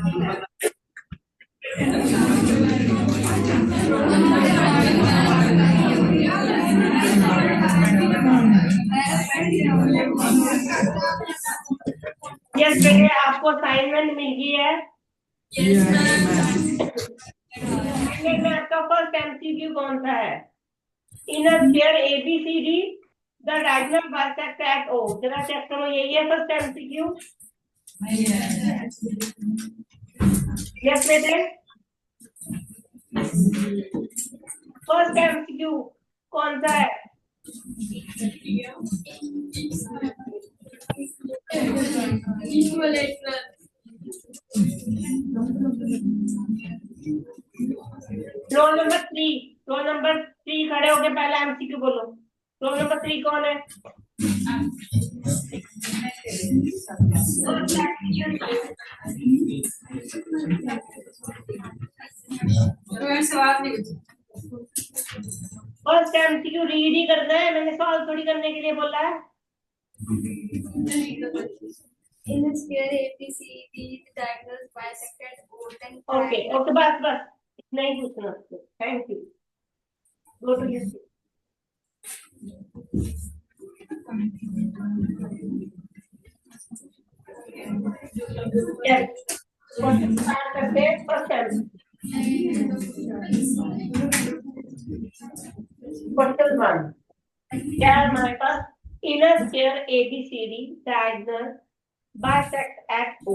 Yes बेटे, आपको assignment मिल गई है। में आपका फर्स्ट एमसीक्यू कौन सा है? In a square ABCD the diagonal bisect at O. जरा चेक करो, यही है फर्स्ट एमसीक्यू। यस बेटे, फर्स्ट एमसीक्यू कौन सा है? रोल नंबर 3, रोल नंबर 3 खड़े होके पहला एमसीक्यू बोलो। रोल नंबर 3 कौन है? फर्स्ट एमसीक्यू रीड ही करना है, मैंने सॉल्व थोड़ी करने के लिए बोला है। In a square ABCD, the diagonals bisect at O, then okay okay, बस इतना ही पूछना। Thank you. Go to you. Yes, question start करते हैं। क्वेश्चन 1 क्या है हमारे पास? In a square ABCD diagonal bisect at O,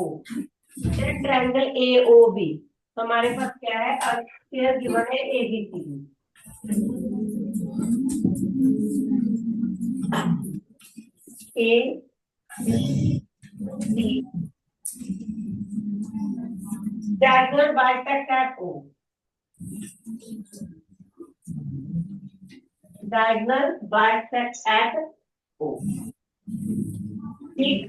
triangle AOB. हमारे पास क्या है? स्क्वायर गिवन है ABCD. A B diagonal bisect at O, diagonal bisect at O. ठीक,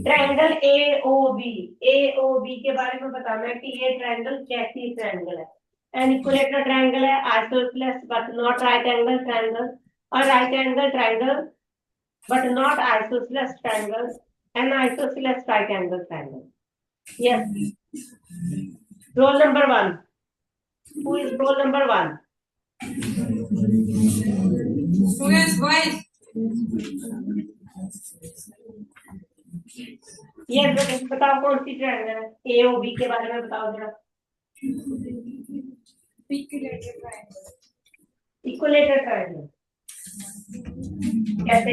ट्रायंगल एओबी। एओबी के बारे में बताना है कि ये ट्रायंगल कैसी ट्रायंगल है। एन इक्विलेटरल ट्रायंगल है, isosceles but not right angle triangle, और right angle triangle but not isosceles triangle, an isosceles right angle triangle. Yes, roll number 1। Who is roll number 1? Students, boys. Yes, बताओ कौन सी triangle है? AOB के बारे में बताओ जरा। इक्विलेटरल ट्रायंगल कैसे?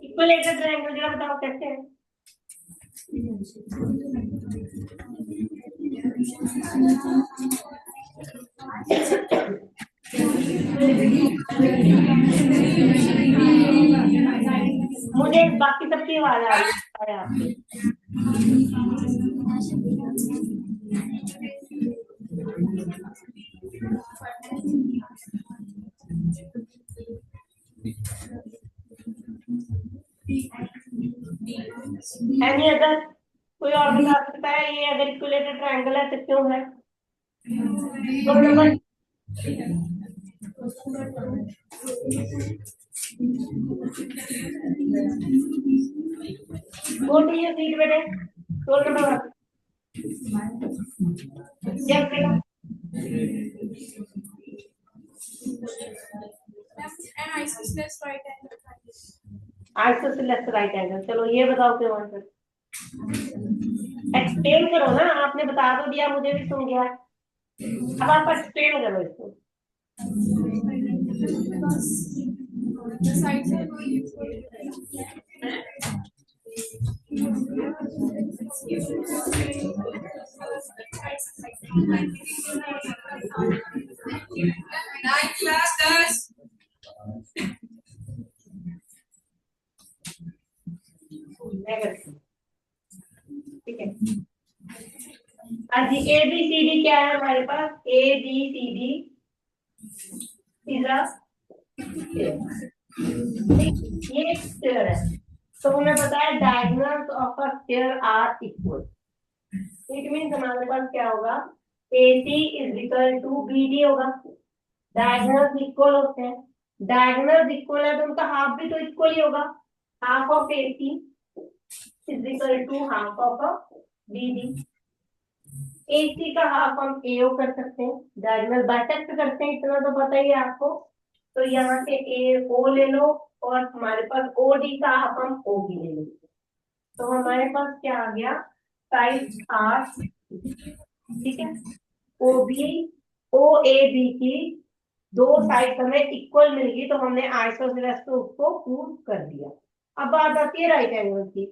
इक्विलेटरल ट्रायंगल जरा बताओ कैसे है? मुझे बाकी सबकी आवाज आ रही है आपकी। Any other? कोई और बता सकता है ये अगर इक्विलेटरल ट्रायंगल है तो क्यों है? Go to your seat, बेटे। Role number 1। क्या करेगा? isosceles right angle isosceles right angle. चलो ये बताओ क्यों आंसर? एक्सप्लेन करो ना, आपने बता तो दिया, मुझे भी सुन गया। अब आप एक्सप्लेन करो इसको। the sides are going Ninth class, guys. ठीक है, आज ABCD क्या है हमारे पास? ABCD ये स्क्वायर है, तो हमें पता है diagonals of a square are equal. It means हमारे पास क्या होगा? AC is equal to BD होगा। डायगोनल्स इक्वल होते हैं, डायगोनल इक्वल है तो उनका हाफ भी तो इक्वल ही होगा। Half of AC is equal to half of BD। AC का हाफ हम AO कर सकते हैं, डायगोनल बाइसेक्ट करते हैं, इतना तो पता ही है आपको। तो यहाँ से AO ले लो और हमारे पास OD का हाफ हम OB ले लेंगे। तो हमारे पास क्या आ गया, साइड 8, ठीक है। OB OAB की दो साइड हमें इक्वल मिल गई, तो हमने आइसोसेलेस को उसको प्रूव कर दिया। अब बात आती है राइट एंगल की।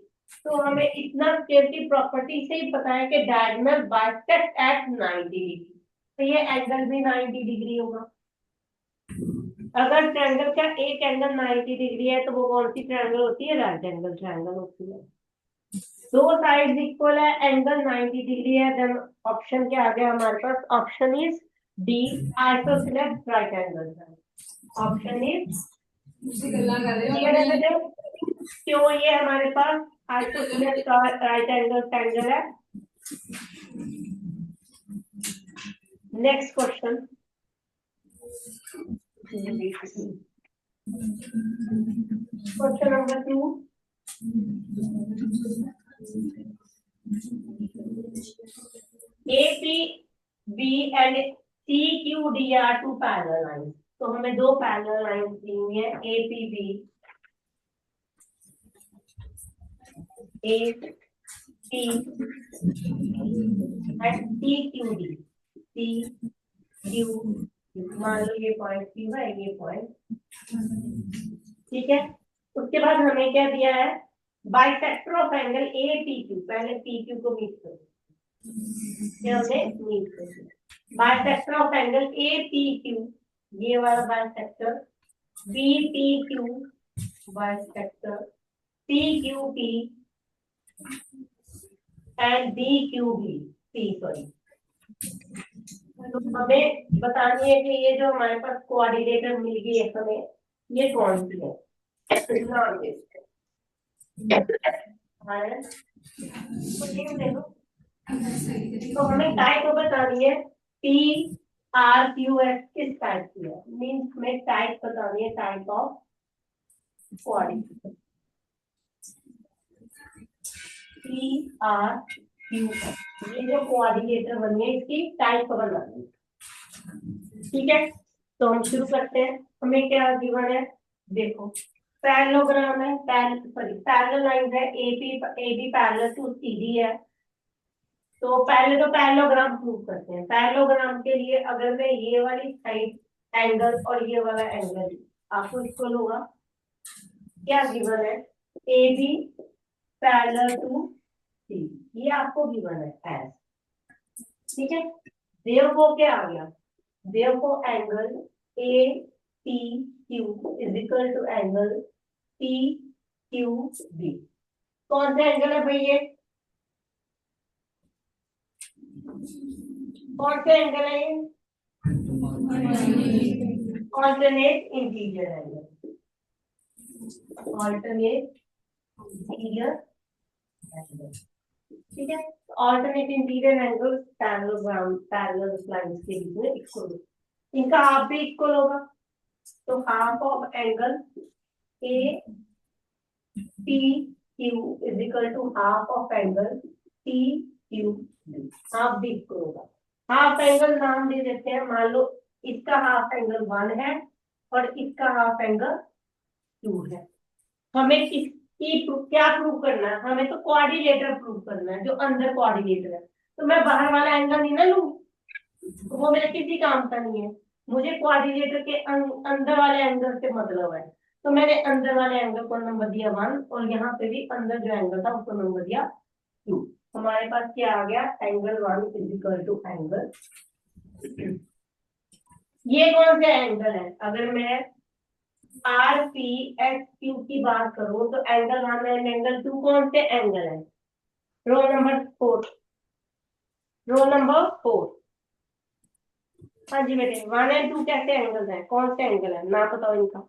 तो हमें इतना सेफ्टी प्रॉपर्टी से ही पता है कि डायगोनल बाइसेक्ट एट 90 डिग्री, तो ये एंगल भी 90 डिग्री होगा। अगर ट्रायंगल का एक एंगल 90 डिग्री है तो वो कौन सी ट्रायंगल होती है, राइट एंगल ट्रायंगल होती है। दो साइड्स इक्वल है, एंगल 90 डिग्री है, देन ऑप्शन क्या आ गया हमारे पास, option is D, isosceles right angle. Option is गल्ला कर रहे हो बड़े। क्यों, ये हमारे पास आइसोसेलेस राइट एंगल ट्रायंगल है। Next question, question number 2। APB and CQD are two parallel lines। तो हमें दो पैरेलल लाइंस दी हुई है, APB and CQD। मान लो ये पॉइंट Q है, ये पॉइंट, ठीक है। उसके बाद हमें क्या दिया है, बाइसेक्टर ऑफ एंगल APQ। पहले PQ को मीट करो, हमने मीट कर दिया। बाइसेक्टर ऑफ एंगल APQ, ये वाला bisector, BPQ bisector, CQP and BQB, sorry. तो हमें बतानी है कि ये जो हमारे पास कोऑर्डिनेटर मिल गई है हमें, ये कौन सी है। तो हमें टाइप बतानी है, PRQS किस टाइप की है, मीन्स हमें टाइप बतानी है, टाइप ऑफ कोऑर्डिनेटर। PRQS, ये जो कोऑर्डिनेटर बनी है इसकी टाइप बनानी है, ठीक है। तो हम शुरू करते हैं। हमें क्या गिवन है, देखो पैरेललोग्राम है, पैरेलल लाइन है, AB पैरेलल टू CD है। तो पहले तो पैरेललोग्राम प्रूव करते हैं। पैरेललोग्राम के लिए अगर मैं ये वाली साइड एंगल और ये वाला एंगल आपको इक्वल होगा, क्या गिवन है, AB पैरेलल टू C, ये आपको गिवन है एज, ठीक है। देयरफॉर क्या आ गया, therefore angle APQ is equal to angle PQB। कौन सा एंगल है भाई ये, कौन सा एंगल है ये, alternate interior angle, alternate interior angle, ठीक है। Alternate interior angle parallel lines के बीच में इक्वल, इनका हाफ भी इक्वल होगा। तो half of angle APQ is equal to half of angle PQB, half भी इक्वल होगा। हाफ एंगल नाम दे देते हैं, मान लो इसका हाफ एंगल 1 है और इसका हाफ एंगल 2 है। हमें इसकी क्या प्रूव करना है, हमें तो कोऑर्डिनेटर प्रूव करना है, जो अंदर कोऑर्डिनेटर है। तो मैं बाहर वाला एंगल नहीं ना लूंगी, तो वो मेरे किसी काम का नहीं है। मुझे कोऑर्डिनेटर के अंदर वाले एंगल से मतलब है, तो मैंने अंदर वाले एंगल को नंबर दिया 1 और यहाँ पे भी अंदर जो एंगल था उसको नंबर दिया 2। हमारे पास क्या आ गया, angle 1 is equal to angle, ये कौन सा एंगल है, अगर मैं RPSQ की बात करूं तो एंगल 1 एंड एंगल 2 कौन से एंगल है, रोल नंबर 4, रोल नंबर 4। हाँ जी बेटे, 1 एंड 2 कैसे एंगल है, कौन से एंगल है, ना बताओ इनका।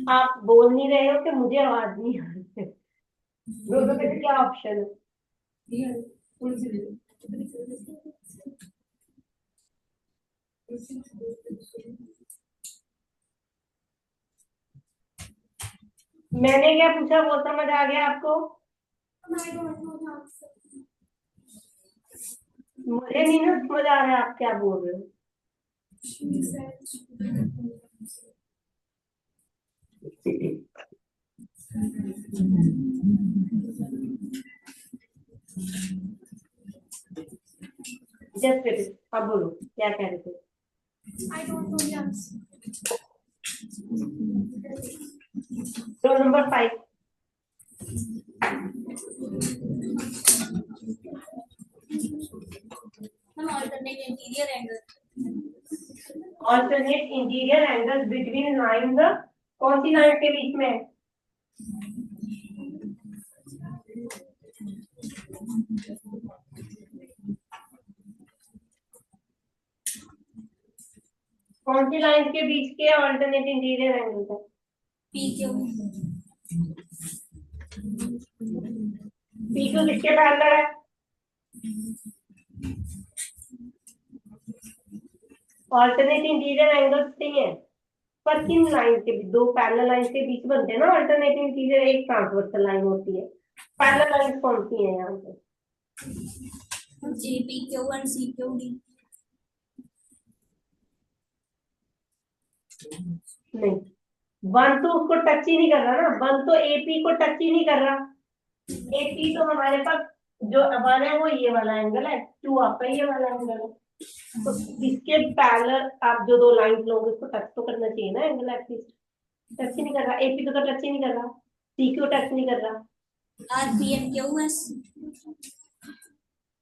आप बोल नहीं रहे हो कि मुझे आवाज नहीं आ रही है, दोनों में से क्या ऑप्शन है? मैंने क्या पूछा वो समझ आ गया आपको? I don't know the answer. मुझे नहीं ना समझ आ रहा है आप क्या बोल रहे हो। She said. जस्ट वेट, अब बोलो क्या कह रहे थे? I don't know the answer. Roll number 5। Alternate interior angle. Alternate interior angles between lines, कौन सी लाइन के बीच में? कौन सी लाइन के बीच के ऑल्टरनेट इंटीरियर एंगल्स है? PQ. P2 किसके पैरेलल है? ऑल्टरनेट इंटीरियर एंगल्स नहीं है, पर किन लाइन के दो पैरेलल लाइन के बीच बनते हैं ना ऑल्टरनेट इंटीरियर, एक ट्रांसवर्सल लाइन होती है। पैरेलल लाइन कौन सी है यहाँ पे? JPQ and CQD. नहीं, वन तो उसको टच ही नहीं कर रहा ना, वन तो एपी को टच ही नहीं कर रहा। एपी तो हमारे पास जो वन है वो ये वाला एंगल है, टू आपका ये वाला एंगल है, तो इसके पैरेलल आप जो दो लाइन लोगे उसको टच तो करना चाहिए ना एंगल एटलीस्ट। टच ही नहीं कर रहा, एपी तो टच ही नहीं कर रहा, सीक्यू टच नहीं कर रहा। RP and QS.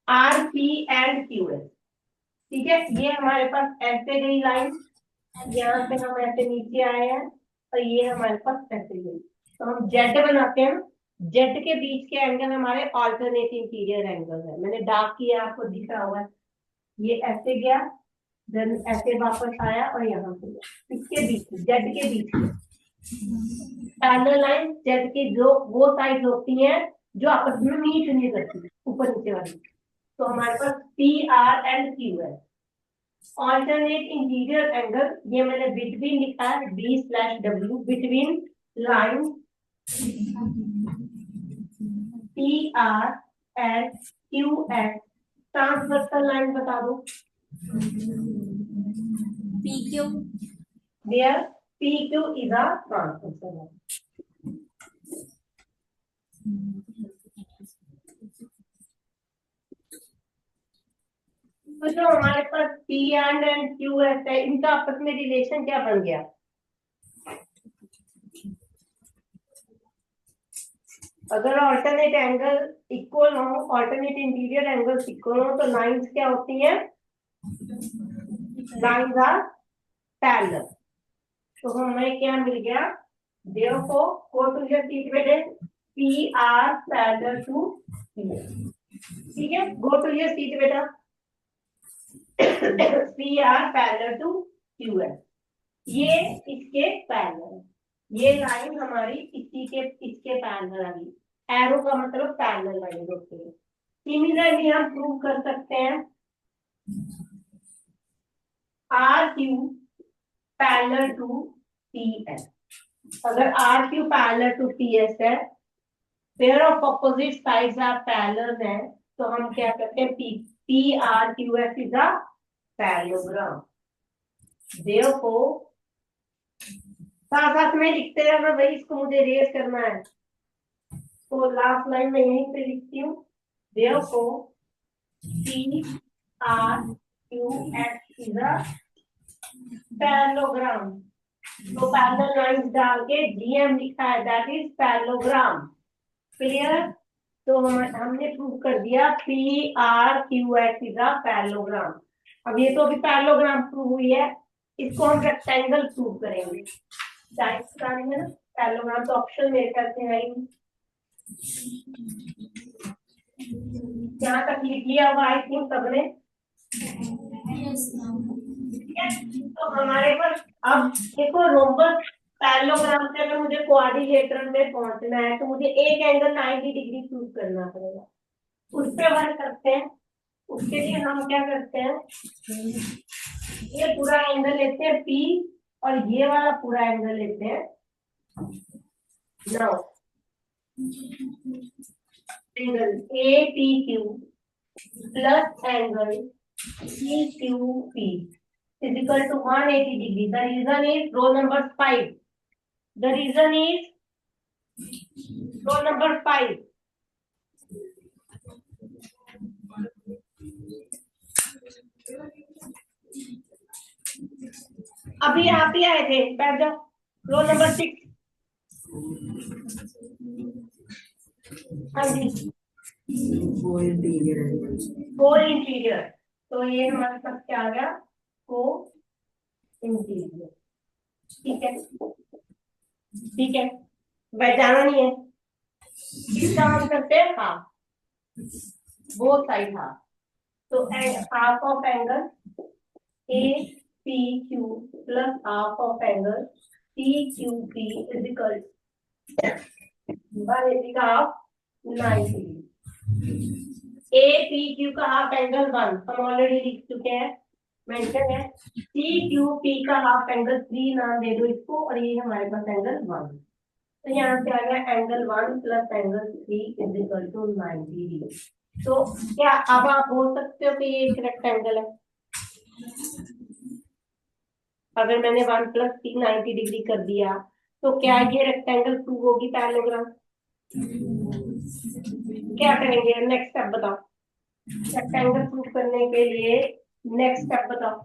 RP and QS, ठीक है, ये हमारे पास ऐसे गई लाइन, यहाँ पे हम ऐसे नीचे आए हैं और ये हमारे पास ऐसे गई, तो हम जेड बनाते हैं। जेड के बीच के एंगल हमारे ऑल्टरनेट इंटीरियर एंगल है, मैंने डार्क किया आपको दिख रहा हुआ है। ये ऐसे गया, देन ऐसे वापस आया और यहाँ पे गया, इसके बीच जेड के बीच पैरेलल लाइन जेड की जो वो साइड होती हैं जो आपस में मीट नहीं करती ऊपर नीचे वाली, तो हमारे पास पी आर एंड क्यू है। ऑल्टरनेट इंटीरियर एंगल ये मैंने बिटवीन लिखा है, B/W, between line P R and Q S. Transversal line बता दो। PQ. Where PQ is a transversal line. तो जो हमारे पास P एंड Q S है, इनका आपस में रिलेशन क्या बन गया? अगर ऑल्टरनेट एंगल इक्वल हो, ऑल्टरनेट इंटीरियर एंगल इक्वल हो, तो लाइंस क्या होती हैं? Lines are parallel. तो हमें क्या मिल गया? Therefore, go to your seat बेटे, P R parallel to Q, ठीक है, go to your seat बेटा। P R parallel to Q है, ये इसके पैरेलल, ये लाइन हमारी इसके पैरेलल आ गई। एरो का मतलब पैरेलल लाइन होती है। सिमिलरली हम प्रूव कर सकते हैं R Q parallel to T S. अगर R Q parallel to T S है, pair of opposite sides are parallel है, तो हम क्या करते हैं? P R Q S is a parallelogram. Therefore साथ साथ में लिखते रहना भाई, इसको मुझे रेज करना है, तो लास्ट लाइन में यहीं पे लिखती हूँ। Therefore P R Q S is a parallelogram. तो पैरेलल लाइंस डाल के जीएम लिखा है, दैट इज पैरेललोग्राम। क्लियर? तो हमने प्रूव कर दिया P R Q S is a parallelogram. अब ये तो अभी पैरेललोग्राम प्रूव हुई है, इसको हम रेक्टेंगल प्रूव करेंगे। साइड्स करेंगे ना, पैरेललोग्राम तो ऑप्शन मेरे ख्याल से है ही। यहाँ तक लिख लिया हुआ आई थिंक सबने। Yes, ma'am. तो हमारे पास अब देखो रोम्बस पैरेललोग्राम से अगर मुझे क्वाड्रिलेटरल में पहुंचना है तो मुझे एक एंगल 90 डिग्री प्रूव करना पड़ेगा। उस पे वर्क करते हैं। उसके लिए हम क्या करते हैं, ये पूरा एंगल लेते हैं P और ये वाला पूरा एंगल लेते हैं। Now angle APQ plus angle CQP is equal to 180 degree. The reason is row number 5. The reason is row number 5. अभी आप ही आए थे, बैठ जाओ। Row number 6। हाँ जी, को इंटीरियर। तो ये हमारे पास क्या आ गया, को इंटीरियर। ठीक है, ठीक है, वह जाना नहीं है। इसका हम करते हैं हाफ, बोथ साइड हाफ। तो half of angle APQ plus half of angle CQP is equal to 180 का हाफ 90। APQ का हाफ एंगल 1 हम ऑलरेडी लिख चुके हैं, मेंशन है। CQP का हाफ एंगल 3 नाम दे दो इसको, और ये हमारे पास एंगल 1। तो यहाँ से आ गया angle 1 plus angle 3 is equal to 90 degree. तो क्या अब आप बोल सकते हो कि ये एक रेक्टेंगल है? अगर मैंने 1 प्लस 3 90 डिग्री कर दिया तो क्या ये रेक्टेंगल प्रूव होगी पैरेललोग्राम? क्या करेंगे, नेक्स्ट स्टेप बताओ। रेक्टेंगल प्रूव करने के लिए नेक्स्ट स्टेप बताओ।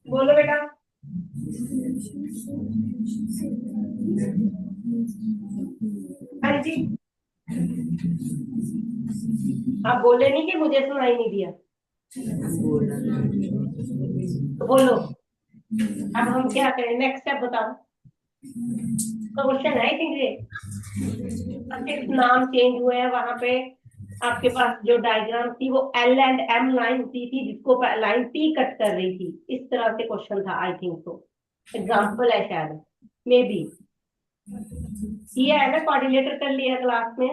बोलो बेटा। हाँ जी, आप बोले नहीं कि मुझे सुनाई नहीं दिया, तो बोलो। अब हम क्या करें, नेक्स्ट स्टेप बताओ। क्वेश्चन है ठीक है, सिर्फ नाम चेंज हुए हैं। वहां पे आपके पास जो डायग्राम थी वो L एंड M लाइन थी जिसको लाइन P कट कर रही थी। इस तरह से क्वेश्चन था, आई थिंक सो। एग्जाम्पल है शायद, मे बी। ये है ना, कोऑर्डिनेटर कर लिया क्लास में।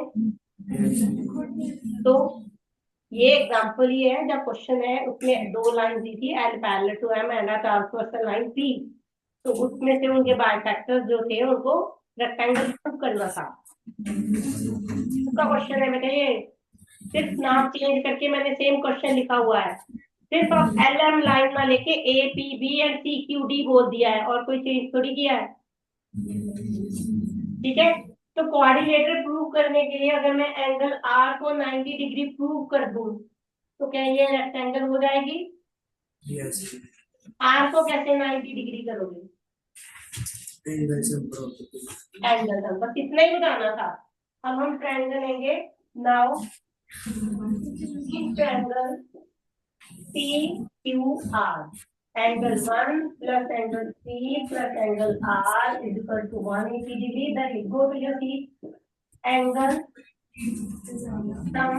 तो ये एग्जाम्पल ही है, जब क्वेश्चन है उसमें 2 लाइन दी थी, L parallel to M and transversal line P। तो उसमें से उनके बायफैक्टर्स जो थे उनको रेक्टेंगल प्रूव करना था। उसका क्वेश्चन है बेटा ये। सिर्फ नाम चेंज करके मैंने सेम क्वेश्चन लिखा हुआ है, सिर्फ अब LM लाइन ना लेके APB एंड CQD बोल दिया है, और कोई चेंज थोड़ी किया है। ठीक है, तो कोऑर्डिनेटर प्रूव करने के लिए अगर मैं एंगल R को 90 डिग्री प्रूव कर दूं तो क्या ये रेक्टेंगल हो जाएगी? यस। R को कैसे 90 डिग्री करोगे? एंगल से बस इतना ही बताना था। अब हम ट्रायंगल लेंगे। Now triangle PQR, angle 1 plus angle 3 plus angle R is equal to 180 degree. Then go to your seat. Angle sum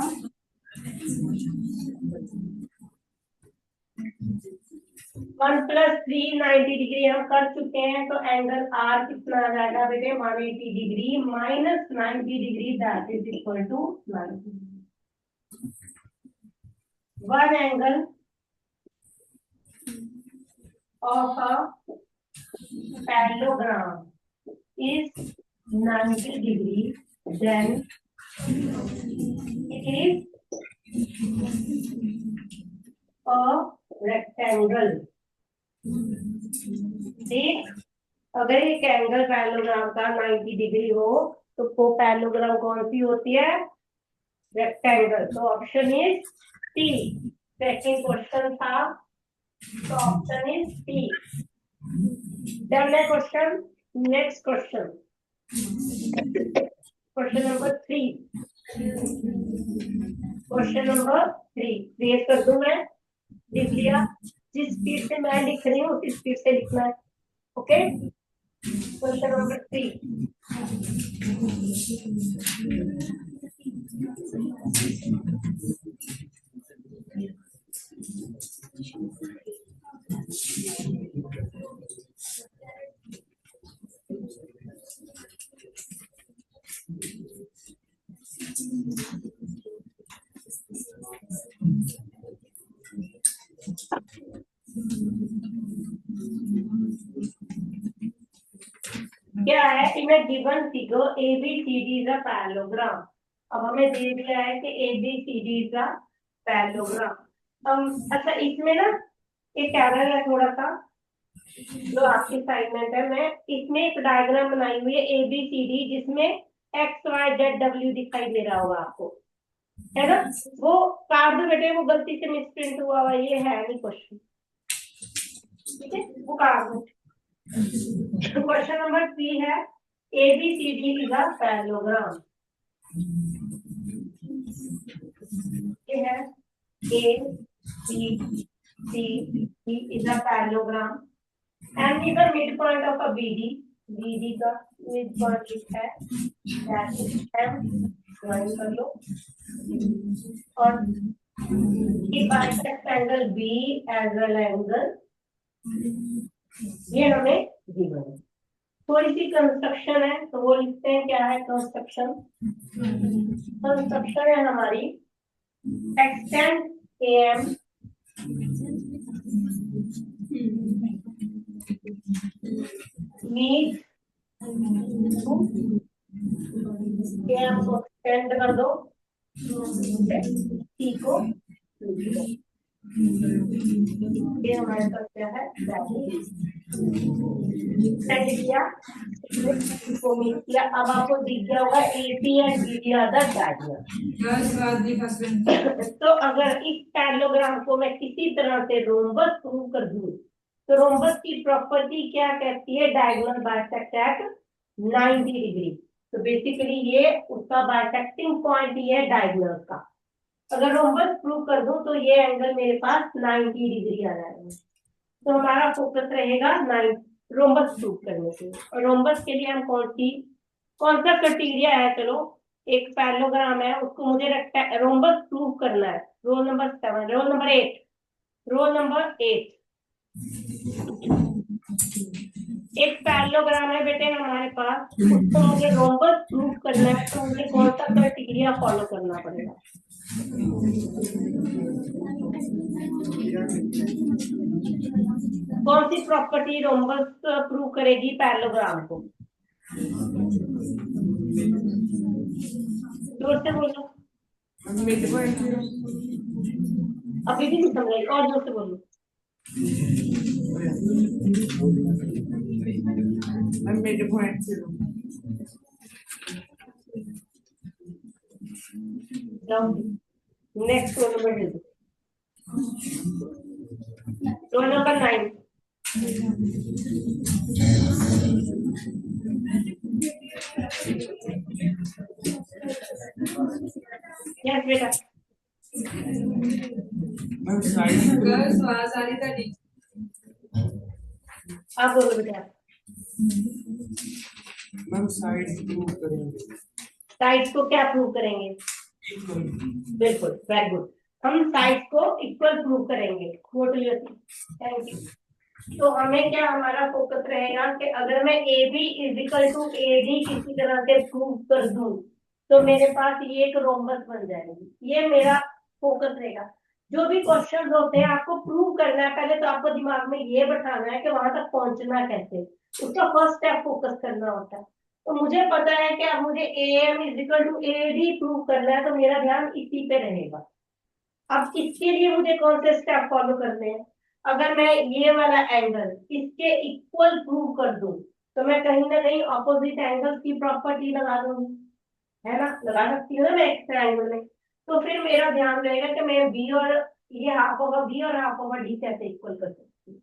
1 plus 3 90 degree हम कर चुके हैं। तो एंगल R कितना आ जाएगा बेटे? 180 degree minus 90 degree, that is equal to 90। One angle of a parallelogram is 90 degree, then it is a rectangle. ठीक, अगर एक एंगल पैरेललोग्राम का 90 डिग्री हो तो वो पैरेललोग्राम कौन सी होती है? रेक्टेंगल। तो option is C. Second question था, तो ऑप्शन इज सी। डन है question. Next question, question number 3। Question number 3 create कर दूं मैं, लिख लिया। जिस स्पीड से मैं लिख रही हूँ उसी स्पीड से लिखना है, ओके। क्वेश्चन नंबर 3, क्या है, in a given figure ABCD is a parallelogram. अब हमें दे दिया है कि ABCD इज अ पैरेललोग्राम। अच्छा, इसमें ना एक एरर है थोड़ा सा, जो आपकी असाइनमेंट है, मैं इसमें एक डायग्राम बनाई हुई है ABCD, जिसमें XYZW दिखाई दे रहा होगा आपको, है ना? वो काट दो बेटे, वो गलती से मिसप्रिंट हुआ हुआ, ये है नहीं क्वेश्चन, ठीक है, वो काट दो। क्वेश्चन नंबर 3 है, ABCD इज अ पैरेललोग्राम। ये है ABCD is a parallelogram and is the midpoint of a BD. BD का midpoint है that is M, ज्वाइन कर लो, और if bisect angle B as well angle, ये हमें given है। थोड़ी सी कंस्ट्रक्शन है, तो वो लिखते हैं, क्या है कंस्ट्रक्शन? कंस्ट्रक्शन है हमारी extend AM meet AM को extend कर दो, C को ये हमारे पास क्या है, सेंड किया, इसको मीट किया। अब आपको दिख गया होगा AC and BD are the diagonal. तो अगर इस पैरेललोग्राम को मैं किसी तरह से रोम्बस प्रूव कर दूं, तो रोम्बस की प्रॉपर्टी क्या कहती है? Diagonal bisect at 90 degree. तो बेसिकली ये उसका बाइसेक्टिंग पॉइंट ये है डायगोनल का। अगर रोम्बस प्रूव कर दूं तो ये एंगल मेरे पास 90 डिग्री आ जाएगा। तो हमारा फोकस रहेगा रोम्बस प्रूव करने के लिए। और रोम्बस के लिए हम कौन सा क्राइटेरिया है? चलो, एक पैरेललोग्राम है, उसको मुझे रोम्बस प्रूव करना है। रोल नंबर 7, रोल नंबर 8 एक पैरेललोग्राम है बेटे हमारे पास, उसको मुझे रोम्बस प्रूव करना है, तो मुझे कौन सा क्राइटेरिया फॉलो करना पड़ेगा? कौन सी प्रॉपर्टी रोम्बस प्रूव करेगी पैरेललोग्राम को? जोर से बोलो, अभी भी नहीं समझ, और जोर से बोलो। नेक्स्ट रोल नंबर दे दो, रोल नंबर 9। यस बेटा, आप बोलो बेटा। मैम साइड प्रूव करेंगे। साइड्स को क्या प्रूव करेंगे? बिल्कुल, वेरी गुड, हम साइड्स को इक्वल प्रूव करेंगे। Thank you. तो हमें क्या, हमारा फोकस रहेगा कि अगर मैं AB इक्वल टू AD किसी तरह से प्रूव कर दूं, तो मेरे पास ये एक रोम्बस बन जाएगी। ये मेरा फोकस रहेगा। जो भी क्वेश्चन होते हैं आपको प्रूव करना है, पहले तो आपको दिमाग में ये बैठाना है कि वहां तक पहुंचना कैसे, उसका फर्स्ट स्टेप फोकस करना होता है। तो मुझे पता है कि अब मुझे AM equal to AD prove करना है, तो मेरा ध्यान इसी पे रहेगा। अब इसके लिए मुझे कौन से स्टेप फॉलो करने हैं? अगर मैं ये वाला एंगल इसके इक्वल प्रूव कर दूं, तो मैं कहीं ना कहीं ऑपोजिट एंगल की प्रॉपर्टी लगा दूंगी, है ना? लगा सकती हूँ ना मैं एक ट्रायंगल में। तो फिर मेरा ध्यान रहेगा कि मैं B और ये हाफ ओवर B और हाफ ओवर D कैसे इक्वल कर सकती हूँ।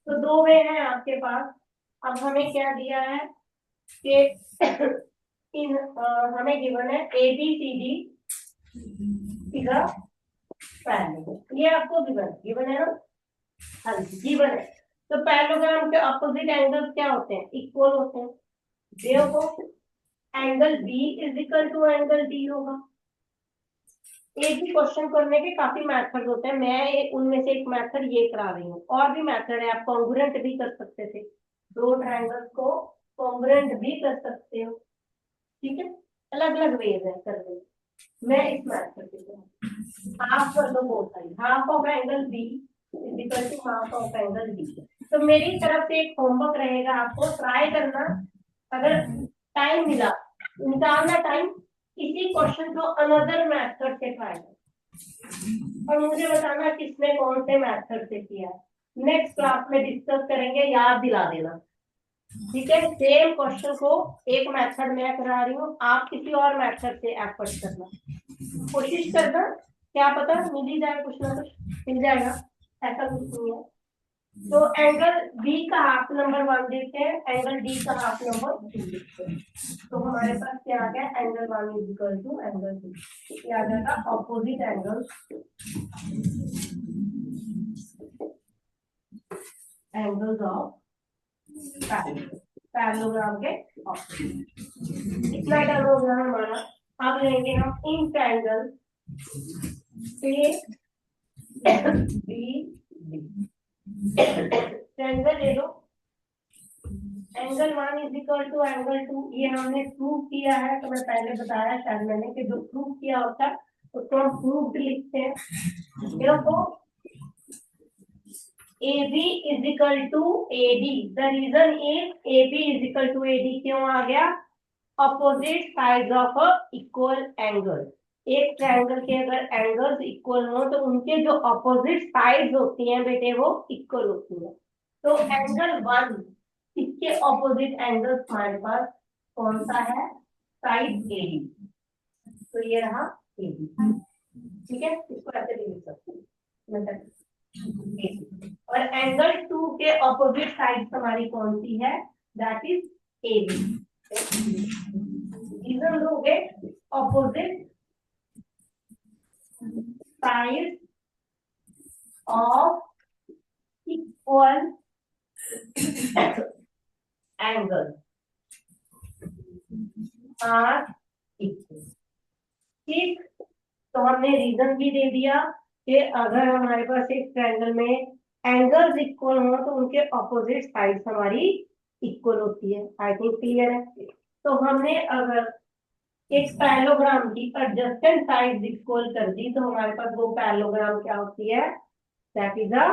तो दो वे हैं आपके पास। अब हमें क्या दिया है कि हमें गिवन है ABCD फिगर पैरेलल, ये आपको गिवन है ना? हाँ गिवन है। तो पैरेललोग्राम के ऑपोजिट एंगल्स क्या होते हैं? इक्वल होते हैं। देखो, angle B is equal to angle D होगा। एक ही क्वेश्चन करने के काफी मेथड होते हैं, मैं उनमें से एक मेथड ये करा रही हूँ। और भी मेथड है, आप कॉन्ग्रुएंट भी कर सकते थे, दो ट्रायंगल्स को कॉन्ग्रुएंट भी कर सकते हो, ठीक है? अलग अलग वेज है करने के। मैं इस मेथड से हाफ कर लो both side, half of angle B is equal to half of angle D। तो मेरी तरफ से एक होमवर्क रहेगा, आपको ट्राई करना, अगर टाइम मिला निकालना टाइम, इसी क्वेश्चन को अनदर मेथड से ट्राई करना और मुझे बताना किसने कौन से मेथड से किया। नेक्स्ट क्लास में डिस्कस करेंगे, याद दिला देना, ठीक है। सेम क्वेश्चन को एक मेथड में करा रही हूँ, आप किसी और मेथड से एफर्ट करना, कोशिश करना, क्या पता मिल ही जाए, कुछ ना कुछ मिल जाएगा, ऐसा कुछ नहीं है। तो एंगल बी का हाफ नंबर 1 देखते हैं, एंगल डी का हाफ नंबर 2 देखते हैं। तो हमारे पास क्या आ गया, angle 1 is equal to angle 2, क्या आ जाएगा, ऑपोजिट एंगल्स ऑफ पैरेललोग्राम के ऑपोजिट। इतना डन हो गया हमारा। अब लेंगे हम in triangle A B D, triangle ले लो, angle 1 is equal to angle 2, ये हमने प्रूव किया है, तो मैं पहले बताया शायद मैंने कि जो प्रूव किया होता है उसको हम प्रूव्ड लिखते हैं। देखो AB is equal to AD, the reason is AB is equal to AD क्यों आ गया, opposite sides of a equal angle. एक ट्रायंगल के अगर एंगल्स इक्वल हो तो उनके जो अपोजिट साइड्स होती हैं बेटे वो इक्वल होती है। तो एंगल 1 इसके ऑपोजिट एंगल्स हमारे पास कौन सा है, साइड AD, तो ये रहा AD, ठीक है, इसको ऐसे भी लिख सकते हैं मतलब। और एंगल 2 के ऑपोजिट साइड हमारी कौन सी है, दैट इज AB। रीजन दोगे, opposite side of equal angle are equal, ठीक। तो हमने रीजन भी दे दिया कि अगर हमारे पास एक ट्रायंगल में एंगल्स इक्वल हो तो उनके ऑपोजिट साइड्स हमारी इक्वल होती है। आई थिंक क्लियर है। तो हमने अगर एक पैरेललोग्राम की एडजेसेंट साइड्स इक्वल कर दी तो हमारे पास वो पैरेललोग्राम क्या होती है, दैट इज अ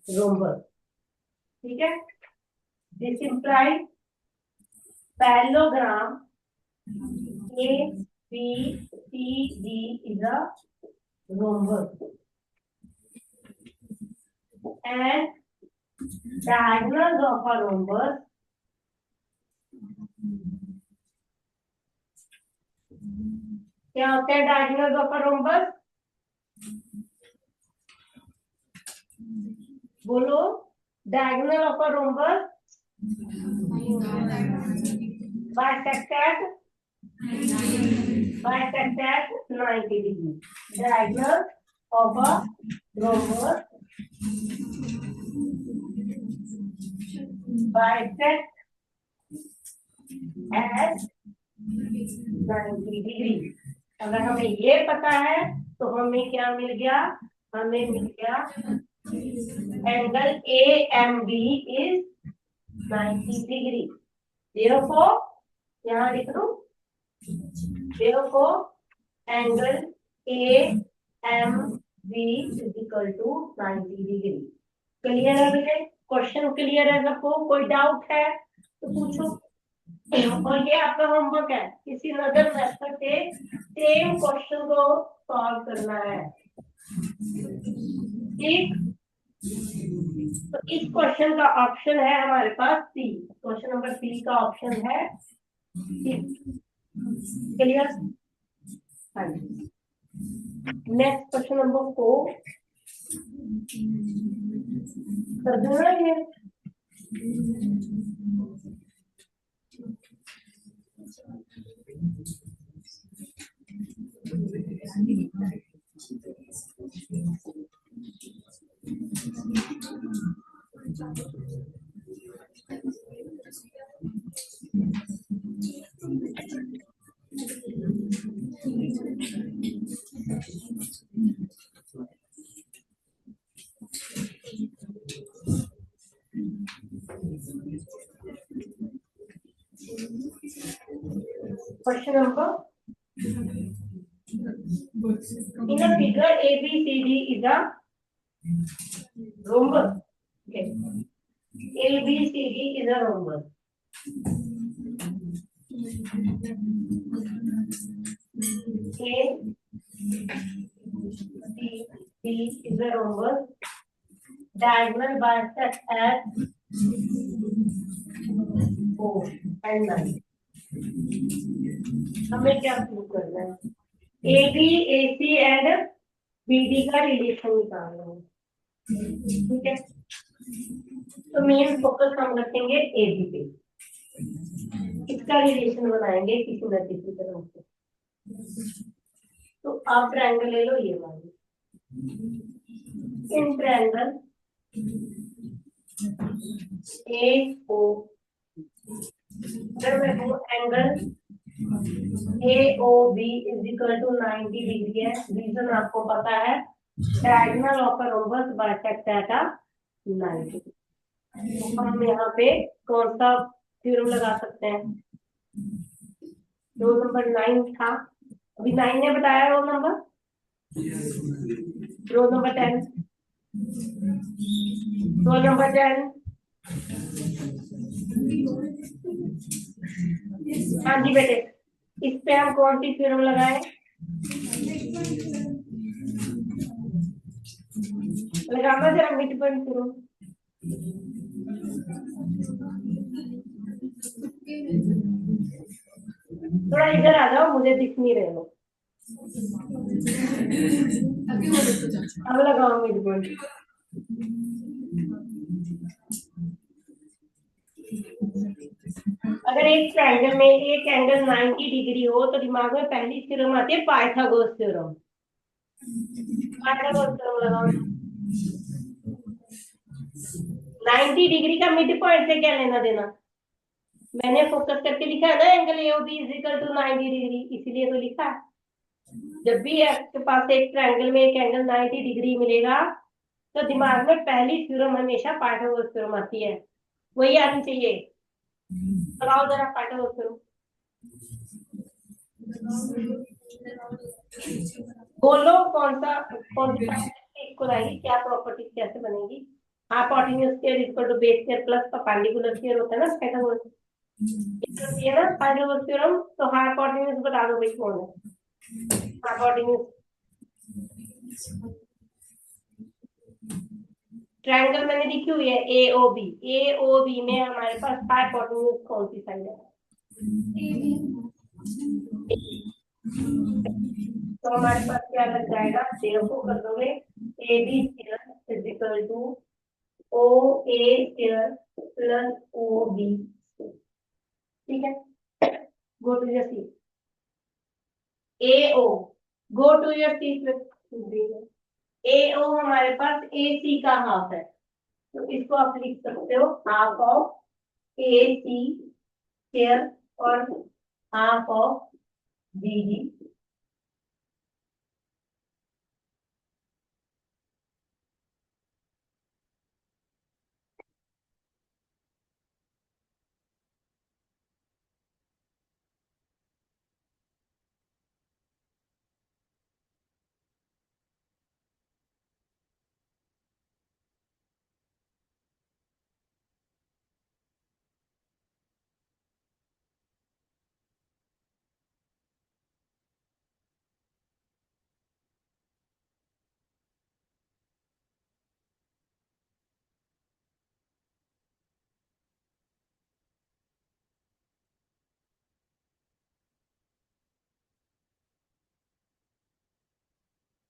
रोम्बस, ठीक है। This implies parallelogram ABCD is a rhombus and diagonals of a rhombus क्या होते हैं, diagonals of a rhombus, बोलो, diagonal of a rhombus bisected 90 degree, diagonal of a rhombus bisect at 90 degree. अगर हमें ये पता है तो हमें क्या मिल गया, हमें मिल गया एंगल AMB इज 90 डिग्री। देखो यहाँ लिख लूं, देखो angle AMB is equal to 90 degree. Clear है बेटे, क्वेश्चन क्लियर है सबको, कोई डाउट है तो पूछो। और ये आपका होमवर्क है, किसी नजर मेथड से सेम क्वेश्चन को सॉल्व करना है, ठीक। तो इस क्वेश्चन का ऑप्शन है हमारे पास सी, क्वेश्चन नंबर 3 का ऑप्शन है सी। क्लियर, हाँ जी। नेक्स्ट क्वेश्चन नंबर 4 कर दूंगा ये, Question number, in a figure ABCD is a rhombus. Okay. ABCD is a rhombus. ABCD is a rhombus. Diagonal bisect at O and 9. हमें क्या प्रूव करना है? AB, AC एंड BD का relation निकालना है, ठीक है? तो मेन फोकस हम रखेंगे AB पे, इसका रिलेशन बनाएंगे किसी न किसी तरह से। तो आप ट्रायंगल ले लो ये वाली, इन ट्रायंगल AO, अगर मैं कहूँ angle AOB is equal to 90 degree है, रीजन आपको पता है, diagonal of a rhombus bisect at a 90। हम यहाँ पे कौन सा थ्योरम लगा सकते हैं? रोल नंबर 9 था, अभी 9 ने बताया रोल नंबर 10, रोल नंबर 10। हाँ जी बेटे, इस पे हम कौन सी थ्योरम लगाए? लगाना जरा मिड पॉइंट थ्योरम। थोड़ा इधर आ जाओ, मुझे दिख नहीं रहे हो। अब लगाओ मिड पॉइंट। अगर एक ट्रायंगल में एक एंगल 90 डिग्री हो तो दिमाग में पहली थ्योरम आती है पाइथागोरस थ्योरम। पाइथागोरस थ्योरम लगाओ। 90 डिग्री का मिड पॉइंट से क्या लेना देना? मैंने फोकस करके लिखा है ना, angle AOB is equal to 90 degree, इसीलिए तो लिखा है। जब भी आपके पास एक ट्रायंगल में एक एंगल 90 डिग्री मिलेगा तो दिमाग में पहली थ्योरम हमेशा पाइथागोरस थ्योरम आती है, वही आनी चाहिए। लगाओ जरा पाइथागोरस थ्योरम। बोलो कौन सी इक्वल आएगी, क्या प्रॉपर्टी कैसे बनेगी? Hypotenuse square equal to base square plus perpendicular square होता है ना पाइथागोरस, ये ना पाइथागोरस थ्योरम। तो हाइपोटेन्यूज बता दो भाई कौन है हाइपोटेन्यूज? ट्रायंगल मैंने लिखी हुई है AOB, AOB में हमारे पास हाइपोटेन्यूज कौन सी साइड है? तो हमारे पास क्या लग जाएगा? देखो कर दोगे AB square is equal to OA square plus OB, ठीक है? Go to your see. AO, go to your see. AO हमारे पास AC का हाफ है, तो इसको आप लिख सकते हो हाफ ऑफ AC स्क्वायर और हाफ ऑफ BD